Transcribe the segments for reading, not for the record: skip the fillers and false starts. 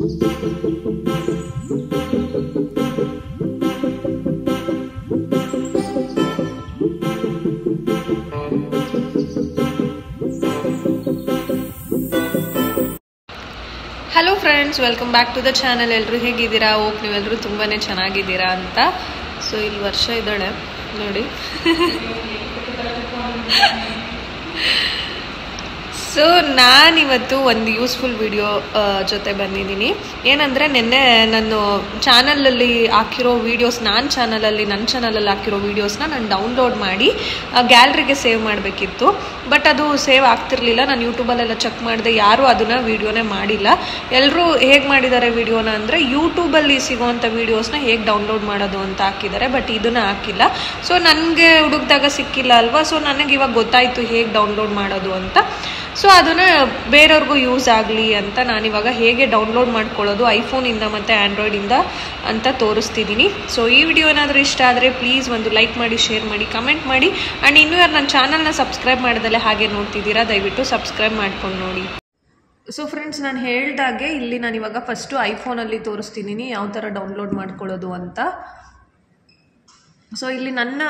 Hello friends, welcome back to the channel. ಎಲ್ಲರೂ ಹೇಗಿದ್ದೀರಾ? Hope ನೀವೆಲ್ಲರೂ ತುಂಬಾ ಚೆನ್ನಾಗಿದ್ದೀರಾ ಅಂತ. ಸೊ ಇಲ್ಲಿ ವರ್ಷ ಇದ್ದಾಳೆ ನೋಡಿ. ಸೊ ನಾನಿವತ್ತು ಒಂದು ಯೂಸ್ಫುಲ್ ವಿಡಿಯೋ ಜೊತೆ ಬಂದಿದ್ದೀನಿ. ಏನಂದರೆ ನಿನ್ನೆ ನಾನು ಚಾನಲಲ್ಲಿ ಹಾಕಿರೋ ವೀಡಿಯೋಸ್, ನನ್ನ ಚಾನಲಲ್ಲಿ ಹಾಕಿರೋ ವೀಡಿಯೋಸ್ನ ನಾನು ಡೌನ್ಲೋಡ್ ಮಾಡಿ ಗ್ಯಾಲರಿಗೆ ಸೇವ್ ಮಾಡಬೇಕಿತ್ತು. ಬಟ್ ಅದು ಸೇವ್ ಆಗ್ತಿರ್ಲಿಲ್ಲ. ನಾನು ಯೂಟ್ಯೂಬಲ್ಲೆಲ್ಲ ಚೆಕ್ ಮಾಡಿದೆ, ಯಾರೂ ಅದನ್ನು ವೀಡಿಯೋನೇ ಮಾಡಿಲ್ಲ. ಎಲ್ಲರೂ ಹೇಗೆ ಮಾಡಿದ್ದಾರೆ ವೀಡಿಯೋನ ಅಂದರೆ ಯೂಟ್ಯೂಬಲ್ಲಿ ಸಿಗೋವಂಥ ವೀಡಿಯೋಸ್ನ ಹೇಗೆ ಡೌನ್ಲೋಡ್ ಮಾಡೋದು ಅಂತ ಹಾಕಿದ್ದಾರೆ, ಬಟ್ ಇದನ್ನು ಹಾಕಿಲ್ಲ. ಸೊ ನನಗೆ ಹುಡುಕಿದಾಗ ಸಿಕ್ಕಿಲ್ಲ ಅಲ್ವಾ. ಸೊ ನನಗೆ ಇವಾಗ ಗೊತ್ತಾಯಿತು ಹೇಗೆ ಡೌನ್ಲೋಡ್ ಮಾಡೋದು ಅಂತ. ಸೊ ಅದನ್ನು ಬೇರೆಯವ್ರಿಗೂ ಯೂಸ್ ಆಗಲಿ ಅಂತ ನಾನಿವಾಗ ಹೇಗೆ ಡೌನ್ಲೋಡ್ ಮಾಡ್ಕೊಳ್ಳೋದು ಐಫೋನಿಂದ ಮತ್ತು ಆ್ಯಂಡ್ರಾಯ್ಡಿಂದ ಅಂತ ತೋರಿಸ್ತಿದ್ದೀನಿ. ಸೊ ಈ ವಿಡಿಯೋ ಏನಾದರೂ ಇಷ್ಟ ಆದರೆ ಪ್ಲೀಸ್ ಒಂದು ಲೈಕ್ ಮಾಡಿ, ಶೇರ್ ಮಾಡಿ, ಕಮೆಂಟ್ ಮಾಡಿ. ಆ್ಯಂಡ್ ಇನ್ನೂ ಯಾರು ನನ್ನ ಚಾನಲ್ನ ಸಬ್ಸ್ಕ್ರೈಬ್ ಮಾಡ್ದಲ್ಲೇ ಹಾಗೆ ನೋಡ್ತಿದ್ದೀರಾ, ದಯವಿಟ್ಟು ಸಬ್ಸ್ಕ್ರೈಬ್ ಮಾಡ್ಕೊಂಡು ನೋಡಿ. ಸೊ ಫ್ರೆಂಡ್ಸ್, ನಾನು ಹೇಳ್ದಾಗೆ ಇಲ್ಲಿ ನಾನಿವಾಗ ಫಸ್ಟು ಐಫೋನಲ್ಲಿ ತೋರಿಸ್ತಿದ್ದೀನಿ ಯಾವ ಥರ ಡೌನ್ಲೋಡ್ ಮಾಡ್ಕೊಳ್ಳೋದು ಅಂತ. ಸೊ ಇಲ್ಲಿ ನನ್ನ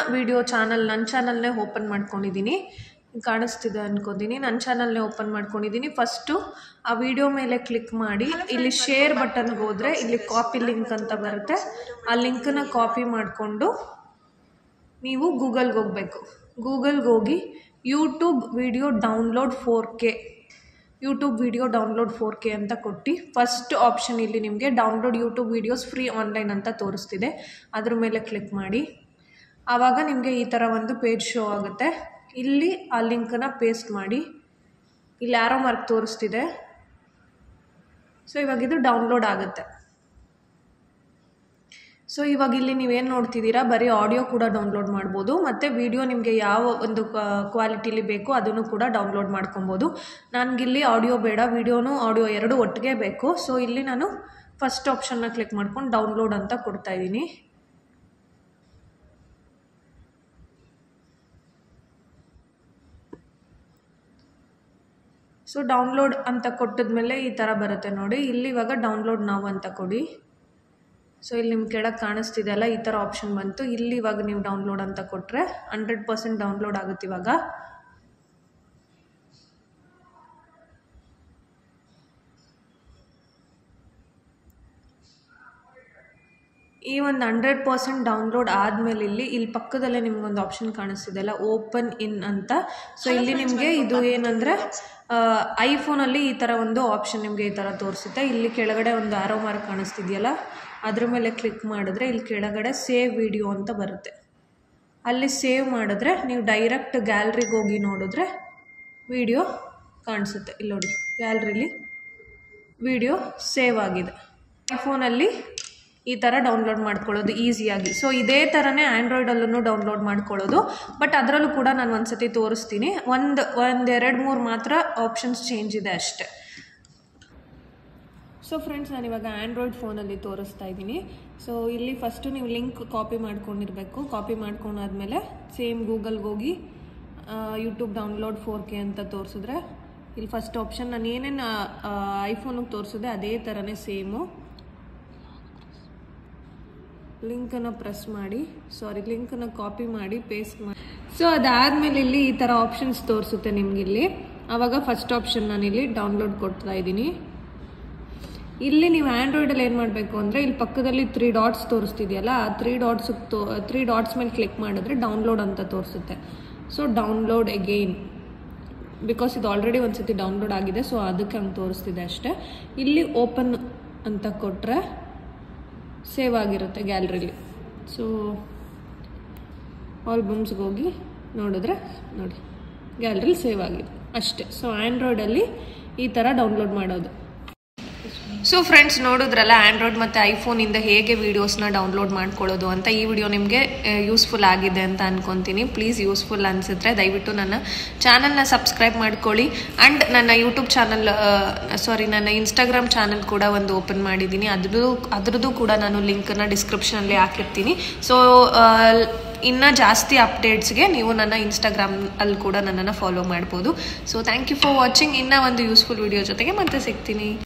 ಚಾನಲ್ನೇ ಓಪನ್ ಮಾಡ್ಕೊಂಡಿದ್ದೀನಿ. ಕಾಣಿಸ್ತಿದೆ ಅನ್ಕೋತೀನಿ. ನನ್ನ ಚಾನಲ್ನೇ ಓಪನ್ ಮಾಡ್ಕೊಂಡಿದ್ದೀನಿ. ಫಸ್ಟು ಆ ವಿಡಿಯೋ ಮೇಲೆ ಕ್ಲಿಕ್ ಮಾಡಿ ಇಲ್ಲಿ ಶೇರ್ ಬಟನ್ಗೆ ಹೋದರೆ ಇಲ್ಲಿ ಕಾಪಿ ಲಿಂಕ್ ಅಂತ ಬರುತ್ತೆ. ಆ ಲಿಂಕನ್ನ ಕಾಪಿ ಮಾಡಿಕೊಂಡು ನೀವು ಗೂಗಲ್ಗೆ ಹೋಗಬೇಕು. ಗೂಗಲ್ಗೆ ಹೋಗಿ ಯೂಟ್ಯೂಬ್ ವಿಡಿಯೋ ಡೌನ್ಲೋಡ್ 4K ಅಂತ ಕೊಟ್ಟು ಫಸ್ಟ್ ಆಪ್ಷನ್ ಇಲ್ಲಿ ನಿಮಗೆ download YouTube videos free online ಅಂತ ತೋರಿಸ್ತಿದೆ. ಅದ್ರ ಮೇಲೆ ಕ್ಲಿಕ್ ಮಾಡಿ. ಆವಾಗ ನಿಮಗೆ ಈ ಥರ ಒಂದು ಪೇಜ್ ಶೋ ಆಗುತ್ತೆ. ಇಲ್ಲಿ ಆ ಲಿಂಕನ್ನು ಪೇಸ್ಟ್ ಮಾಡಿ. ಇಲ್ಲಿ ಆರೋ ಮಾರ್ಕ್ ತೋರಿಸ್ತಿದೆ. ಸೊ ಇವಾಗ ಇದು ಡೌನ್ಲೋಡ್ ಆಗುತ್ತೆ. ಸೊ ಇವಾಗ ಇಲ್ಲಿ ನೀವೇನು ನೋಡ್ತಿದ್ದೀರಾ, ಬರೀ ಆಡಿಯೋ ಕೂಡ ಡೌನ್ಲೋಡ್ ಮಾಡ್ಬೋದು, ಮತ್ತು ವಿಡಿಯೋ ನಿಮಗೆ ಯಾವ ಒಂದು ಕ್ವಾಲಿಟಿಲಿ ಬೇಕೋ ಅದನ್ನು ಕೂಡ ಡೌನ್ಲೋಡ್ ಮಾಡ್ಕೊಬೋದು. ನನಗಿಲ್ಲಿ ಆಡಿಯೋ ಬೇಡ, ವಿಡಿಯೋನು ಆಡಿಯೋ ಎರಡು ಒಟ್ಟಿಗೆ ಬೇಕು. ಸೊ ಇಲ್ಲಿ ನಾನು ಫಸ್ಟ್ ಆಪ್ಷನ್ನ ಕ್ಲಿಕ್ ಮಾಡ್ಕೊಂಡು ಡೌನ್ಲೋಡ್ ಅಂತ ಕೊಡ್ತಾಯಿದ್ದೀನಿ. ಸೊ ಡೌನ್ಲೋಡ್ ಅಂತ ಕೊಟ್ಟಿದ್ಮೇಲೆ ಈ ಥರ ಬರುತ್ತೆ ನೋಡಿ. ಇಲ್ಲಿ ಇವಾಗ ಡೌನ್ಲೋಡ್ ನಾವು ಅಂತ ಕೊಡಿ. ಸೊ ಇಲ್ಲಿ ನಿಮ್ಮ ಕೆಳಗೆ ಕಾಣಿಸ್ತಿದೆ ಅಲ್ಲ, ಈ ಥರ ಆಪ್ಷನ್ ಬಂತು. ಇಲ್ಲಿ ಇವಾಗ ನೀವು ಡೌನ್ಲೋಡ್ ಅಂತ ಕೊಟ್ಟರೆ 100% ಡೌನ್ಲೋಡ್ ಆಗುತ್ತೆ. ಇವಾಗ ಈ ಒಂದು 100% ಡೌನ್ಲೋಡ್ ಆದಮೇಲೆ ಇಲ್ಲಿ ಪಕ್ಕದಲ್ಲೇ ನಿಮ್ಗೊಂದು ಆಪ್ಷನ್ ಕಾಣಿಸ್ತಿದೆ ಅಲ್ಲ, ಓಪನ್ ಇನ್ ಅಂತ. ಸೊ ಇಲ್ಲಿ ನಿಮಗೆ ಇದು ಏನಂದರೆ ಐಫೋನಲ್ಲಿ ಈ ಥರ ಒಂದು ಆಪ್ಷನ್ ನಿಮಗೆ ಈ ಥರ ತೋರಿಸುತ್ತೆ. ಇಲ್ಲಿ ಕೆಳಗಡೆ ಒಂದು ಆರೋ ಮಾರ್ಕ್ ಕಾಣಿಸ್ತಿದೆಯಲ್ಲ, ಅದ್ರ ಮೇಲೆ ಕ್ಲಿಕ್ ಮಾಡಿದ್ರೆ ಇಲ್ಲಿ ಕೆಳಗಡೆ ಸೇವ್ ವಿಡಿಯೋ ಅಂತ ಬರುತ್ತೆ. ಅಲ್ಲಿ ಸೇವ್ ಮಾಡಿದ್ರೆ ನೀವು ಡೈರೆಕ್ಟ್ ಗ್ಯಾಲರಿಗೆ ಹೋಗಿ ನೋಡಿದ್ರೆ ವಿಡಿಯೋ ಕಾಣಿಸುತ್ತೆ. ಇಲ್ಲಿ ನೋಡಿ, ಗ್ಯಾಲರಿಲಿ ವಿಡಿಯೋ ಸೇವ್ ಆಗಿದೆ. ಐಫೋನಲ್ಲಿ ಈ ಥರ ಡೌನ್ಲೋಡ್ ಮಾಡ್ಕೊಳ್ಳೋದು ಈಸಿಯಾಗಿ. ಸೊ ಇದೇ ಥರನೇ ಆ್ಯಂಡ್ರಾಯ್ಡಲ್ಲೂ ಡೌನ್ಲೋಡ್ ಮಾಡ್ಕೊಳ್ಳೋದು, ಬಟ್ ಅದರಲ್ಲೂ ಕೂಡ ನಾನು ಒಂದ್ಸತಿ ತೋರಿಸ್ತೀನಿ. ಒಂದು 2-3 ಮಾತ್ರ ಆಪ್ಷನ್ಸ್ ಚೇಂಜ್ ಇದೆ ಅಷ್ಟೆ. ಸೊ ಫ್ರೆಂಡ್ಸ್, ನಾನಿವಾಗ ಆ್ಯಂಡ್ರಾಯ್ಡ್ ಫೋನಲ್ಲಿ ತೋರಿಸ್ತಾ ಇದ್ದೀನಿ. ಸೊ ಇಲ್ಲಿ ಫಸ್ಟು ನೀವು ಲಿಂಕ್ ಕಾಪಿ ಮಾಡ್ಕೊಂಡಿರಬೇಕು. ಕಾಪಿ ಮಾಡ್ಕೊಂಡಾದ್ಮೇಲೆ ಸೇಮ್ ಗೂಗಲ್ಗೆ ಹೋಗಿ ಯೂಟ್ಯೂಬ್ ಡೌನ್ಲೋಡ್ 4K ಅಂತ ತೋರಿಸಿದ್ರೆ ಇಲ್ಲಿ ಫಸ್ಟ್ ಆಪ್ಷನ್ ನಾನು ಏನೇನು ಐಫೋನಿಗೆ ತೋರಿಸಿದೆ ಅದೇ ಥರನೇ ಸೇಮು. ಲಿಂಕನ್ನು ಪ್ರೆಸ್ ಮಾಡಿ, ಲಿಂಕನ್ನು ಕಾಪಿ ಮಾಡಿ ಪೇಸ್ಟ್ ಮಾಡಿ. ಸೊ ಅದಾದಮೇಲೆ ಇಲ್ಲಿ ಈ ಥರ ಆಪ್ಷನ್ಸ್ ತೋರಿಸುತ್ತೆ ನಿಮಗಿಲ್ಲಿ. ಆವಾಗ ಫಸ್ಟ್ ಆಪ್ಷನ್ ನಾನಿಲ್ಲಿ ಡೌನ್ಲೋಡ್ ಕೊಡ್ತಾ ಇದ್ದೀನಿ. ಇಲ್ಲಿ ನೀವು ಆ್ಯಂಡ್ರಾಯ್ಡಲ್ಲಿ ಏನು ಮಾಡಬೇಕು ಅಂದರೆ ಇಲ್ಲಿ ಪಕ್ಕದಲ್ಲಿ 3 ಡಾಟ್ಸ್ ತೋರಿಸ್ತಿದೆಯಲ್ಲ, ಆ 3 ಡಾಟ್ಸ್ ಮೇಲೆ ಕ್ಲಿಕ್ ಮಾಡಿದ್ರೆ ಡೌನ್ಲೋಡ್ ಅಂತ ತೋರಿಸುತ್ತೆ. ಸೊ ಡೌನ್ಲೋಡ್ ಅಗೈನ್, ಬಿಕಾಸ್ ಇದು ಆಲ್ರೆಡಿ ಒಂದ್ಸತಿ ಡೌನ್ಲೋಡ್ ಆಗಿದೆ. ಸೊ ಅದಕ್ಕೆ ಹಂಗೆ ತೋರಿಸ್ತಿದೆ ಅಷ್ಟೇ. ಇಲ್ಲಿ ಓಪನ್ ಅಂತ ಕೊಟ್ಟರೆ ಸೇವ್ ಆಗಿರುತ್ತೆ ಗ್ಯಾಲರಿಲಿ. ಸೊ ಆಲ್ಬಮ್ಸ್ಗೆ ಹೋಗಿ ನೋಡಿದ್ರೆ ನೋಡಿ ಗ್ಯಾಲರಿಲಿ ಸೇವ್ ಆಗಿದೆ ಅಷ್ಟೇ. ಸೊ ಆ್ಯಂಡ್ರಾಯ್ಡಲ್ಲಿ ಈ ಥರ ಡೌನ್ಲೋಡ್ ಮಾಡೋದು. ಸೊ ಫ್ರೆಂಡ್ಸ್, ನೋಡಿದ್ರಲ್ಲ ಆ್ಯಂಡ್ರಾಯ್ಡ್ ಮತ್ತು ಐಫೋನಿಂದ ಹೇಗೆ ವೀಡಿಯೋಸ್ನ ಡೌನ್ಲೋಡ್ ಮಾಡ್ಕೊಳ್ಳೋದು ಅಂತ. ಈ ವಿಡಿಯೋ ನಿಮಗೆ ಯೂಸ್ಫುಲ್ ಆಗಿದೆ ಅಂತ ಅನ್ಕೊತೀನಿ. ಪ್ಲೀಸ್ ಯೂಸ್ಫುಲ್ ಅನಿಸಿದ್ರೆ ದಯವಿಟ್ಟು ನನ್ನ ಚಾನಲ್ನ ಸಬ್ಸ್ಕ್ರೈಬ್ ಮಾಡ್ಕೊಳ್ಳಿ. ಆ್ಯಂಡ್ ನನ್ನ ಯೂಟ್ಯೂಬ್ ಚಾನಲ್ ನನ್ನ ಇನ್ಸ್ಟಾಗ್ರಾಮ್ ಚಾನಲ್ ಕೂಡ ಒಂದು ಓಪನ್ ಮಾಡಿದ್ದೀನಿ. ಅದ್ರದ್ದು ಕೂಡ ನಾನು ಲಿಂಕನ್ನು ಡಿಸ್ಕ್ರಿಪ್ಷನಲ್ಲಿ ಹಾಕಿರ್ತೀನಿ. ಸೊ ಇನ್ನೂ ಜಾಸ್ತಿ ಅಪ್ಡೇಟ್ಸ್ಗೆ ನೀವು ನನ್ನ ಇನ್ಸ್ಟಾಗ್ರಾಮಲ್ಲಿ ಕೂಡ ನನ್ನನ್ನು ಫಾಲೋ ಮಾಡ್ಬೋದು. So thank you for watching. ಇನ್ನೂ ಒಂದು ಯೂಸ್ಫುಲ್ ವಿಡಿಯೋ ಜೊತೆಗೆ ಮತ್ತೆ ಸಿಗ್ತೀನಿ.